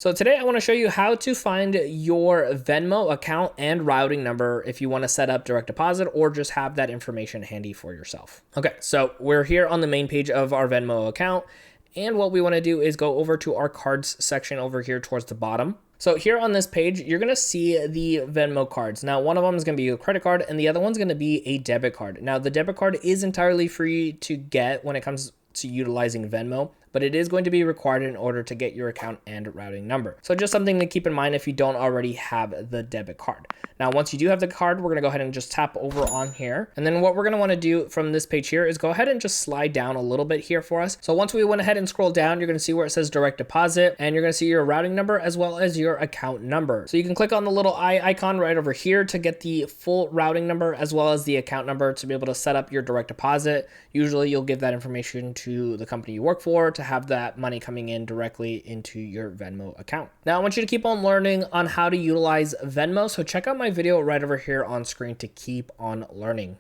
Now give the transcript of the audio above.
So today I want to show you how to find your Venmo account and routing number if you want to set up direct deposit or just have that information handy for yourself. Okay, so we're here on the main page of our Venmo account. And what we want to do is go over to our cards section over here towards the bottom. So here on this page, you're going to see the Venmo cards. Now, one of them is going to be a credit card and the other one's going to be a debit card. Now, the debit card is entirely free to get when it comes to utilizing Venmo, but it is going to be required in order to get your account and routing number. So just something to keep in mind if you don't already have the debit card. Now, once you do have the card, we're gonna go ahead and just tap over on here. And then what we're gonna wanna do from this page here is go ahead and just slide down a little bit here for us. So once we went ahead and scroll down, you're gonna see where it says direct deposit, and you're gonna see your routing number as well as your account number. So you can click on the little eye icon right over here to get the full routing number as well as the account number to be able to set up your direct deposit. Usually you'll give that information to the company you work for to have that money coming in directly into your Venmo account. Now I want you to keep on learning on how to utilize Venmo. So check out my video right over here on screen to keep on learning.